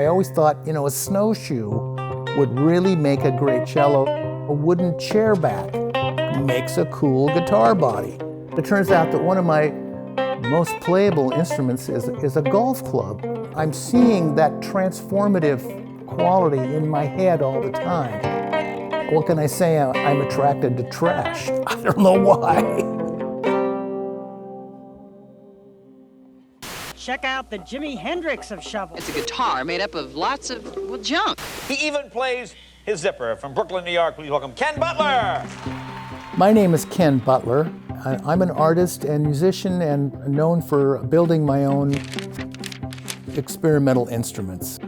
I always thought, a snowshoe would really make a great cello. A wooden chair back makes a cool guitar body. It turns out that one of my most playable instruments is a golf club. I'm seeing that transformative quality in my head all the time. What can I say? I'm attracted to trash. I don't know why. Check out the Jimi Hendrix of shovels. It's a guitar made up of lots of, junk. He even plays his zipper. From Brooklyn, New York, please welcome Ken Butler. My name is Ken Butler. I'm an artist and musician and known for building my own experimental instruments.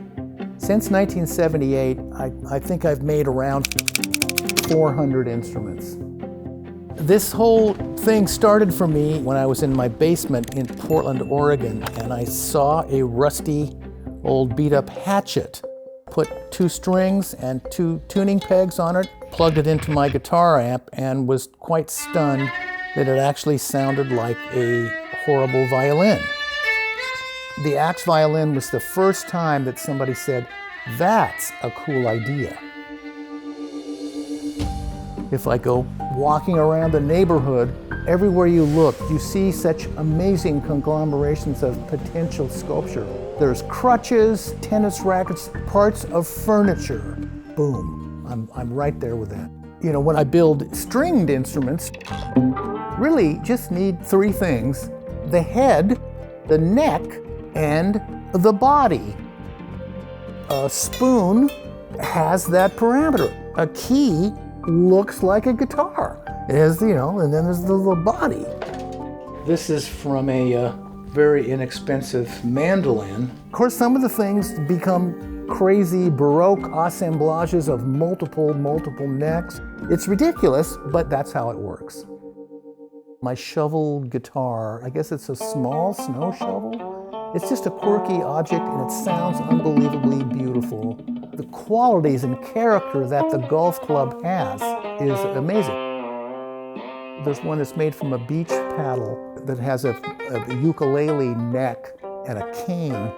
Since 1978, I think I've made around 400 instruments. This whole thing started for me when I was in my basement in Portland, Oregon, and I saw a rusty old beat-up hatchet. Put 2 strings and 2 tuning pegs on it, plugged it into my guitar amp, and was quite stunned that it actually sounded like a horrible violin. The axe violin was the first time that somebody said, "That's a cool idea." If I go walking around the neighborhood, everywhere you look, you see such amazing conglomerations of potential sculpture. There's crutches, tennis rackets, parts of furniture. Boom, I'm right there with that. When I build stringed instruments, really just need 3 things: the head, the neck, and the body. A spoon has that parameter. A key looks like a guitar. It has, and then there's the little body. This is from a very inexpensive mandolin. Of course, some of the things become crazy Baroque assemblages of multiple necks. It's ridiculous, but that's how it works. My shovel guitar, I guess it's a small snow shovel. It's just a quirky object and it sounds unbelievably beautiful. The qualities and character that the golf club has is amazing. There's one that's made from a beach paddle that has a ukulele neck and a cane.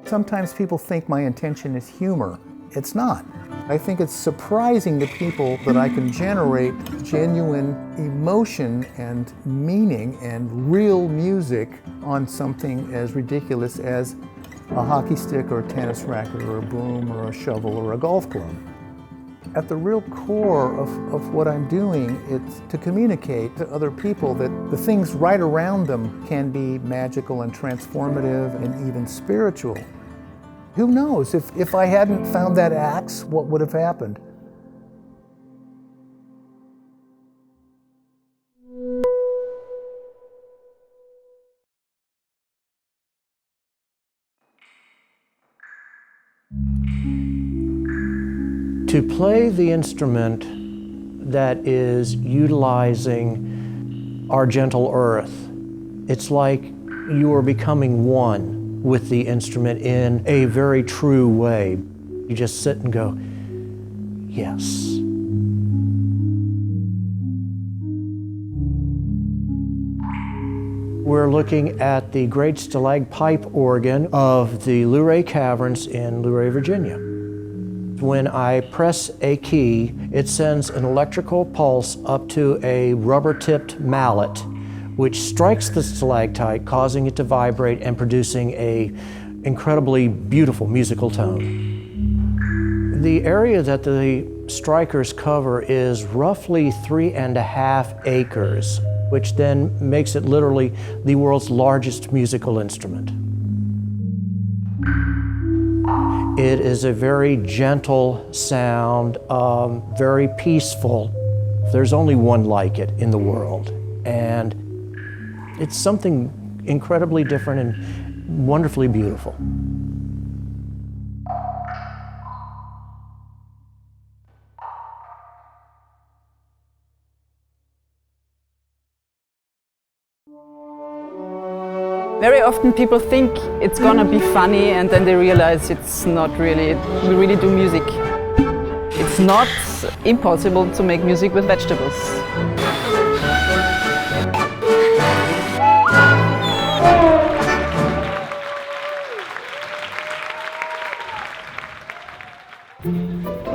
Sometimes people think my intention is humor. It's not. I think it's surprising to people that I can generate genuine emotion and meaning and real music on something as ridiculous as a hockey stick or a tennis racket or a broom or a shovel or a golf club. At the real core of what I'm doing, it's to communicate to other people that the things right around them can be magical and transformative and even spiritual. Who knows? If I hadn't found that axe, what would have happened? To play the instrument that is utilizing our gentle earth, it's like you are becoming one with the instrument in a very true way. You just sit and go, yes. We're looking at the great stalagpipe organ of the Luray Caverns in Luray, Virginia. When I press a key, it sends an electrical pulse up to a rubber-tipped mallet, which strikes the stalactite, causing it to vibrate and producing an incredibly beautiful musical tone. The area that the strikers cover is roughly 3.5 acres, which then makes it literally the world's largest musical instrument. It is a very gentle sound, very peaceful. There's only one like it in the world, and it's something incredibly different and wonderfully beautiful. Very often people think it's gonna be funny and then they realize it's not really. We really do music. It's not impossible to make music with vegetables.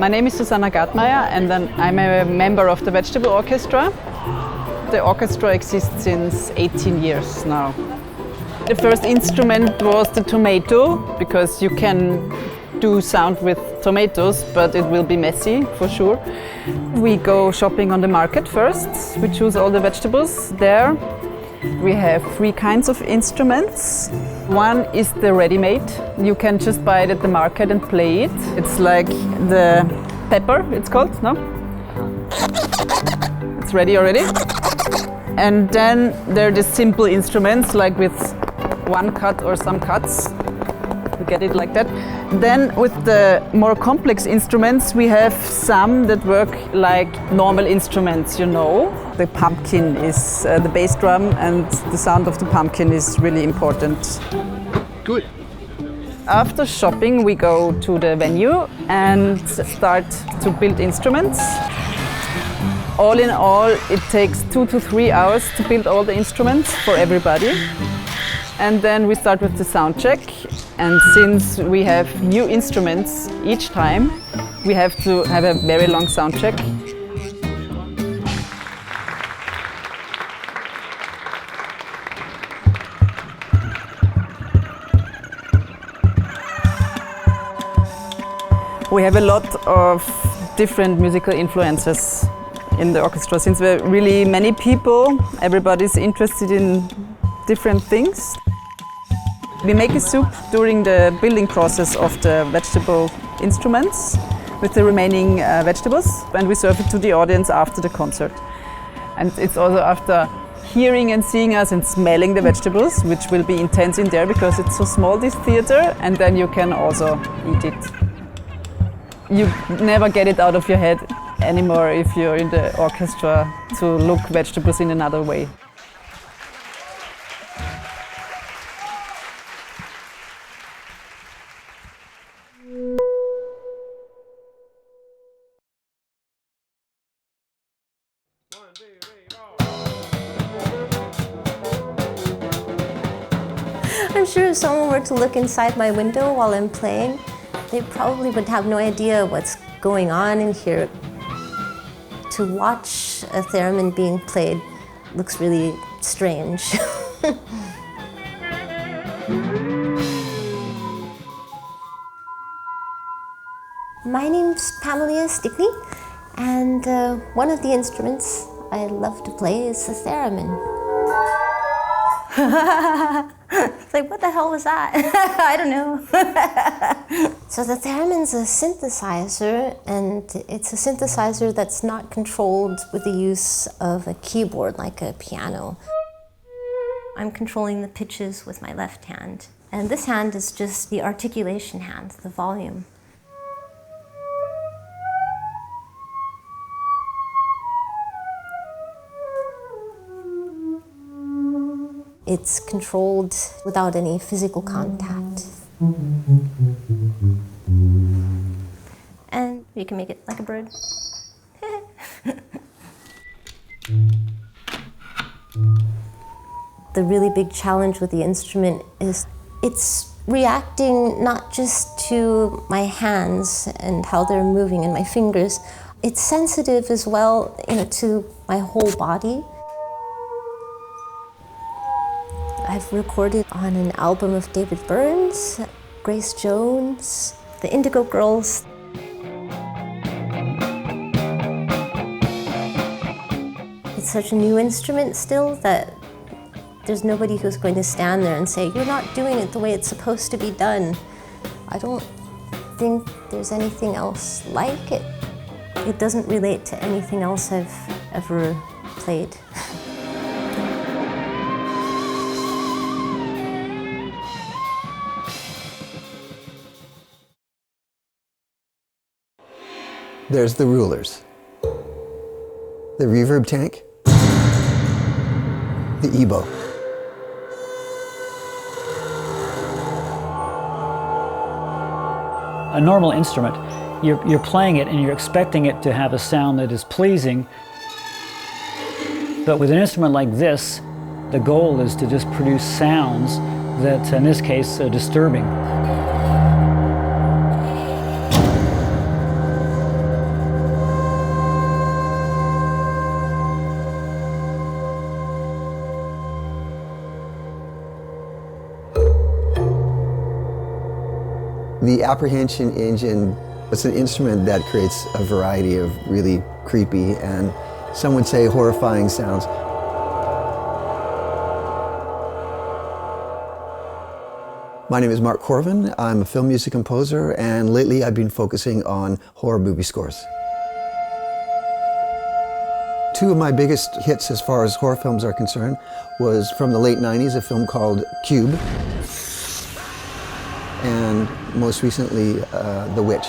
My name is Susanna Gartmeier and then I'm a member of the Vegetable Orchestra. The orchestra exists since 18 years now. The first instrument was the tomato, because you can do sound with tomatoes, but it will be messy for sure. We go shopping on the market first. We choose all the vegetables there. We have 3 kinds of instruments. One is the ready-made. You can just buy it at the market and play it. It's like the pepper, it's called, no? It's ready already. And then there are the simple instruments, like with 1 cut or some cuts. You get it like that. Then with the more complex instruments, we have some that work like normal instruments, you know. The pumpkin is the bass drum, and the sound of the pumpkin is really important. Good. After shopping, we go to the venue and start to build instruments. All in all, it takes 2 to 3 hours to build all the instruments for everybody. And then we start with the sound check. And since we have new instruments each time, we have to have a very long sound check. We have a lot of different musical influences in the orchestra. Since we're really many people, everybody's interested in different things. We make a soup during the building process of the vegetable instruments with the remaining vegetables, and we serve it to the audience after the concert. And it's also after hearing and seeing us and smelling the vegetables, which will be intense in there because it's so small, this theater, and then you can also eat it. You never get it out of your head anymore if you're in the orchestra to look vegetables in another way. I'm sure if someone were to look inside my window while I'm playing, they probably would have no idea what's going on in here. To watch a theremin being played looks really strange. My name's Pamela Stickney, and one of the instruments I love to play is the theremin. It's like, what the hell was that? I don't know. So the theremin's a synthesizer, and it's a synthesizer that's not controlled with the use of a keyboard like a piano. I'm controlling the pitches with my left hand, and this hand is just the articulation hand, the volume. It's controlled without any physical contact. And you can make it like a bird. The really big challenge with the instrument is it's reacting not just to my hands and how they're moving and my fingers. It's sensitive as well, to my whole body. I've recorded on an album of David Byrne's, Grace Jones, the Indigo Girls. It's such a new instrument still that there's nobody who's going to stand there and say, you're not doing it the way it's supposed to be done. I don't think there's anything else like it. It doesn't relate to anything else I've ever played. There's the rulers, the reverb tank, the EBO. A normal instrument, you're playing it and you're expecting it to have a sound that is pleasing. But with an instrument like this, the goal is to just produce sounds that, in this case, are disturbing. The Apprehension Engine is an instrument that creates a variety of really creepy and some would say horrifying sounds. My name is Mark Corvin. I'm a film music composer, and lately I've been focusing on horror movie scores. Two of my biggest hits as far as horror films are concerned was from the late 90s, a film called Cube, and most recently, The Witch.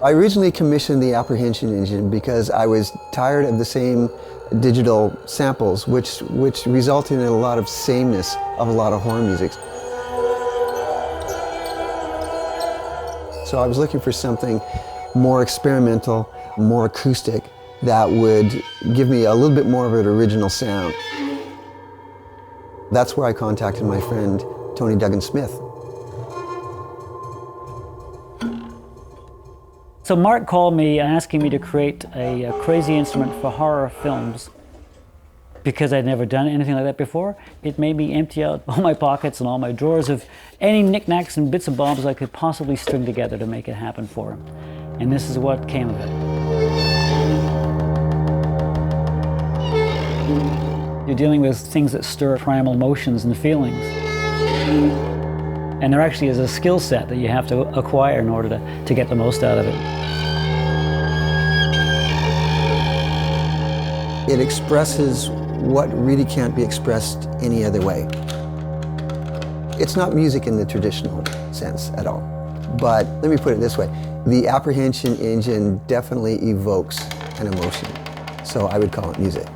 I originally commissioned the Apprehension Engine because I was tired of the same digital samples, which resulted in a lot of sameness of a lot of horror music. So I was looking for something more experimental, more acoustic, that would give me a little bit more of an original sound. That's where I contacted my friend, Tony Duggan Smith. So Mark called me asking me to create a crazy instrument for horror films. Because I'd never done anything like that before, it made me empty out all my pockets and all my drawers of any knickknacks and bits and bobs I could possibly string together to make it happen for him. And this is what came of it. You're dealing with things that stir primal emotions and feelings. And there actually is a skill set that you have to acquire in order to get the most out of it. It expresses what really can't be expressed any other way. It's not music in the traditional sense at all. But let me put it this way. The Apprehension Engine definitely evokes an emotion. So I would call it music.